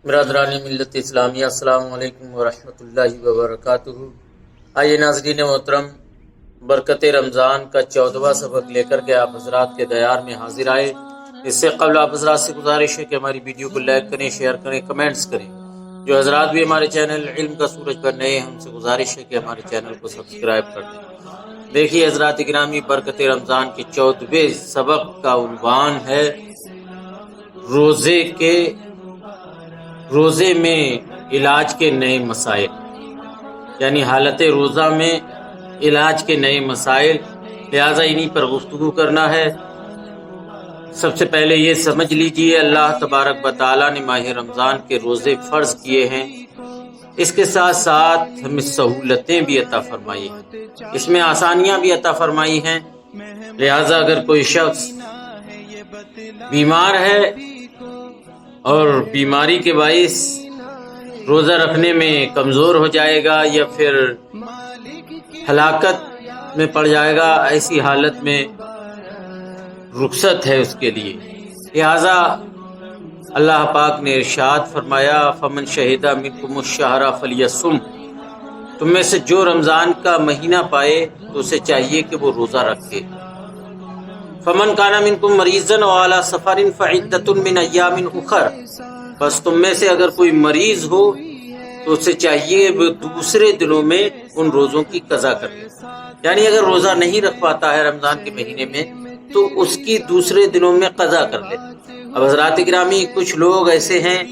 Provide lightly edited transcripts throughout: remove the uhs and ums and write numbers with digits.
برادران ملت اسلامیہ، السلام علیکم ورحمۃ اللہ وبرکاتہ۔ آئیے ناظرین محترم، برکت رمضان کا 14واں سبق لے کر کے آپ حضرات کے دیار میں حاضر آئے۔ اس سے قبل آپ حضرات سے گزارش ہے کہ ہماری ویڈیو کو لائک کریں، شیئر کریں، کمنٹس کریں۔ جو حضرات بھی ہمارے چینل علم کا سورج پر نئے ہیں، ہم سے گزارش ہے کہ ہمارے چینل کو سبسکرائب کر دیں۔ دیکھیے حضرات گرامی، برکت رمضان کے 14ویں سبق کا عنوان ہے روزے میں علاج کے نئے مسائل، یعنی حالت روزہ میں علاج کے نئے مسائل، لہٰذا انہی پر گفتگو کرنا ہے۔ سب سے پہلے یہ سمجھ لیجئے، اللہ تبارک و تعالیٰ نے ماہ رمضان کے روزے فرض کیے ہیں، اس کے ساتھ ساتھ ہمیں سہولتیں بھی عطا فرمائی ہیں، اس میں آسانیاں بھی عطا فرمائی ہیں۔ لہٰذا اگر کوئی شخص بیمار ہے اور بیماری کے باعث روزہ رکھنے میں کمزور ہو جائے گا یا پھر ہلاکت میں پڑ جائے گا، ایسی حالت میں رخصت ہے اس کے لیے۔ لہذا اللہ پاک نے ارشاد فرمایا، فمن شہد منکم الشہر فلیصم، تم میں سے جو رمضان کا مہینہ پائے تو اسے چاہیے کہ وہ روزہ رکھے۔ فمن کان منکم مریضا وعلی سفر فعدۃ من ایام اخر، بس تم میں سے اگر کوئی مریض ہو تو اسے چاہیے وہ دوسرے دنوں میں ان روزوں کی قضا کر لے، یعنی اگر روزہ نہیں رکھ پاتا ہے رمضان کے مہینے میں تو اس کی دوسرے دنوں میں قضا کر لے۔ اب حضرات گرامی، کچھ لوگ ایسے ہیں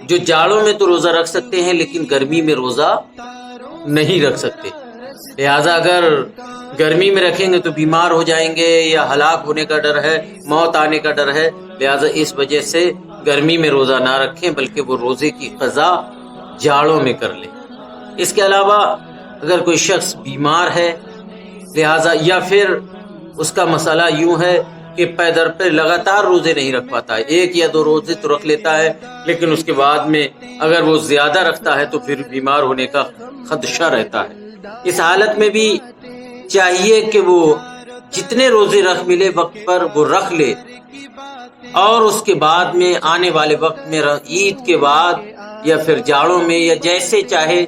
جو جاڑوں میں تو روزہ رکھ سکتے ہیں لیکن گرمی میں روزہ نہیں رکھ سکتے، لہذا اگر گرمی میں رکھیں گے تو بیمار ہو جائیں گے یا ہلاک ہونے کا ڈر ہے، موت آنے کا ڈر ہے، لہذا اس وجہ سے گرمی میں روزہ نہ رکھیں بلکہ وہ روزے کی قضا جاڑوں میں کر لیں۔ اس کے علاوہ اگر کوئی شخص بیمار ہے لہذا یا پھر اس کا مسئلہ یوں ہے کہ پے در پہ لگاتار روزے نہیں رکھ پاتا ہے، 1 یا 2 روزے تو رکھ لیتا ہے لیکن اس کے بعد میں اگر وہ زیادہ رکھتا ہے تو پھر بیمار ہونے کا خدشہ رہتا ہے، اس حالت میں بھی چاہیے کہ وہ جتنے روزے ملے وقت پر وہ رکھ لے، اور اس کے بعد میں آنے والے وقت میں عید کے بعد یا پھر جاڑوں میں یا جیسے چاہے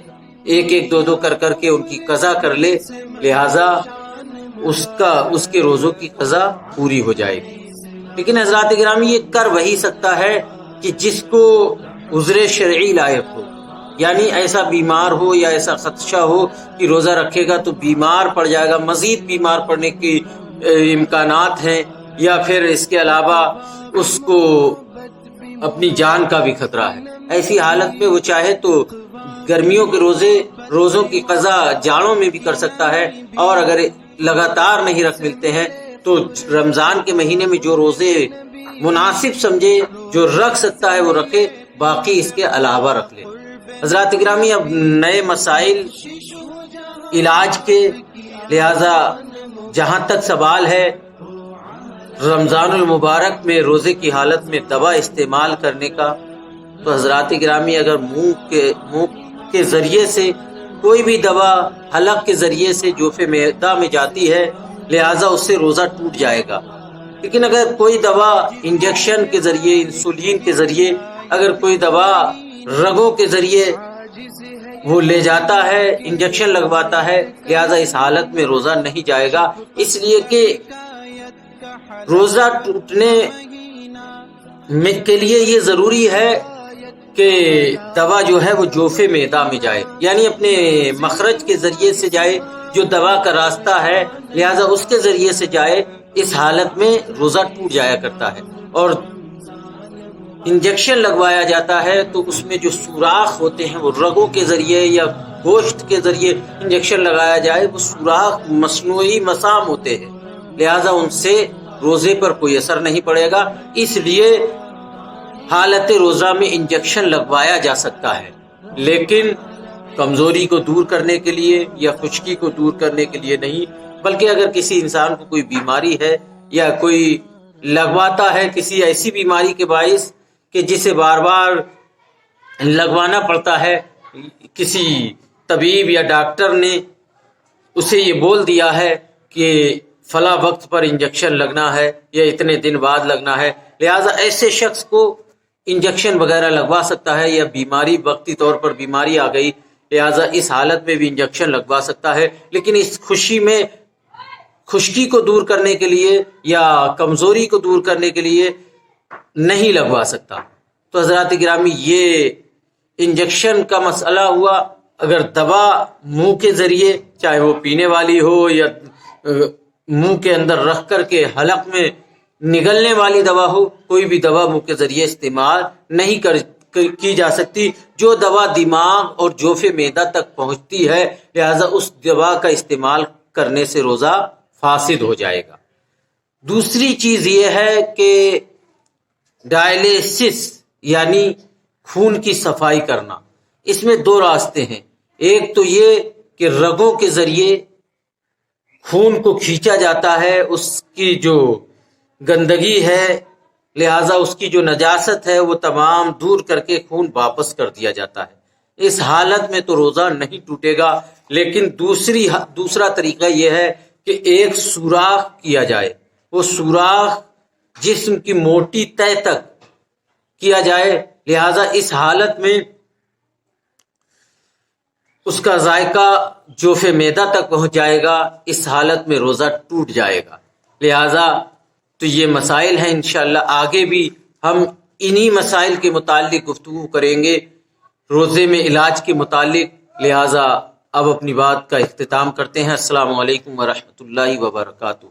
1-1 2-2 کر کے ان کی قضا کر لے، لہذا اس کے روزوں کی قضا پوری ہو جائے گی۔ لیکن حضرات گرامی، یہ کر وہی سکتا ہے کہ جس کو عذر شرعی لاحق ہو، یعنی ایسا بیمار ہو یا ایسا خدشہ ہو کہ روزہ رکھے گا تو بیمار پڑ جائے گا، مزید بیمار پڑنے کی امکانات ہیں، یا پھر اس کے علاوہ اس کو اپنی جان کا بھی خطرہ ہے۔ ایسی حالت میں وہ چاہے تو گرمیوں کے روزوں کی قضا جاڑوں میں بھی کر سکتا ہے، اور اگر لگاتار نہیں رکھ ملتے ہیں تو رمضان کے مہینے میں جو روزے مناسب سمجھے، جو رکھ سکتا ہے وہ رکھے، باقی اس کے علاوہ رکھ لے۔ حضرات گرامی، اب نئے مسائل علاج کے، لہذا جہاں تک سوال ہے رمضان المبارک میں روزے کی حالت میں دوا استعمال کرنے کا، تو حضرات گرامی اگر منہ کے ذریعے سے کوئی بھی دوا حلق کے ذریعے سے جوف معدہ میں جاتی ہے، لہذا اس سے روزہ ٹوٹ جائے گا۔ لیکن اگر کوئی دوا انجیکشن کے ذریعے، انسولین کے ذریعے، اگر کوئی دوا رگوں کے ذریعے وہ لے جاتا ہے، انجیکشن لگواتا ہے، لہذا اس حالت میں روزہ نہیں جائے گا، اس لیے کہ روزہ ٹوٹنے کے لیے یہ ضروری ہے کہ دوا جو ہے وہ جوف معدہ میں جائے، یعنی اپنے مخرج کے ذریعے سے جائے، جو دوا کا راستہ ہے لہذا اس کے ذریعے سے جائے، اس حالت میں روزہ ٹوٹ جایا کرتا ہے۔ اور انجیکشن لگوایا جاتا ہے تو اس میں جو سوراخ ہوتے ہیں وہ رگوں کے ذریعے یا گوشت کے ذریعے انجیکشن لگایا جائے، وہ سوراخ مصنوعی مسام ہوتے ہیں، لہذا ان سے روزے پر کوئی اثر نہیں پڑے گا، اس لیے حالت روزہ میں انجیکشن لگوایا جا سکتا ہے، لیکن کمزوری کو دور کرنے کے لیے یا خشکی کو دور کرنے کے لیے نہیں، بلکہ اگر کسی انسان کو کوئی بیماری ہے یا کوئی لگواتا ہے کسی ایسی بیماری کے باعث کہ جسے بار بار لگوانا پڑتا ہے، کسی طبیب یا ڈاکٹر نے اسے یہ بول دیا ہے کہ فلاں وقت پر انجیکشن لگنا ہے یا اتنے دن بعد لگنا ہے، لہٰذا ایسے شخص کو انجیکشن وغیرہ لگوا سکتا ہے، یا بیماری وقتی طور پر بیماری آ گئی لہٰذا اس حالت میں بھی انجیکشن لگوا سکتا ہے، لیکن اس خوشی میں خشکی کو دور کرنے کے لیے یا کمزوری کو دور کرنے کے لیے نہیں لگوا سکتا۔ تو حضرات گرامی یہ انجیکشن کا مسئلہ ہوا۔ اگر دوا منہ کے ذریعے، چاہے وہ پینے والی ہو یا منہ کے اندر رکھ کر کے حلق میں نگلنے والی دوا ہو، کوئی بھی دوا منہ کے ذریعے استعمال نہیں کی جا سکتی۔ جو دوا دماغ اور جوف معدہ تک پہنچتی ہے لہذا اس دوا کا استعمال کرنے سے روزہ فاسد ہو جائے گا۔ دوسری چیز یہ ہے کہ ڈائلیسس یعنی خون کی صفائی کرنا، اس میں دو راستے ہیں۔ ایک تو یہ کہ رگوں کے ذریعے خون کو کھینچا جاتا ہے، اس کی جو گندگی ہے لہذا اس کی جو نجاست ہے وہ تمام دور کر کے خون واپس کر دیا جاتا ہے۔ اس حالت میں تو روزہ نہیں ٹوٹے گا، لیکن دوسرا طریقہ یہ ہے کہ ایک سوراخ کیا جائے، وہ سوراخ جسم کی موٹی تہ تک کیا جائے، لہذا اس حالت میں اس کا ذائقہ جوف معدہ تک پہنچ جائے گا، اس حالت میں روزہ ٹوٹ جائے گا۔ لہذا تو یہ مسائل ہیں، انشاءاللہ آگے بھی ہم انہی مسائل کے متعلق گفتگو کریں گے روزے میں علاج کے متعلق۔ لہذا اب اپنی بات کا اختتام کرتے ہیں۔ السلام علیکم ورحمۃ اللہ وبرکاتہ۔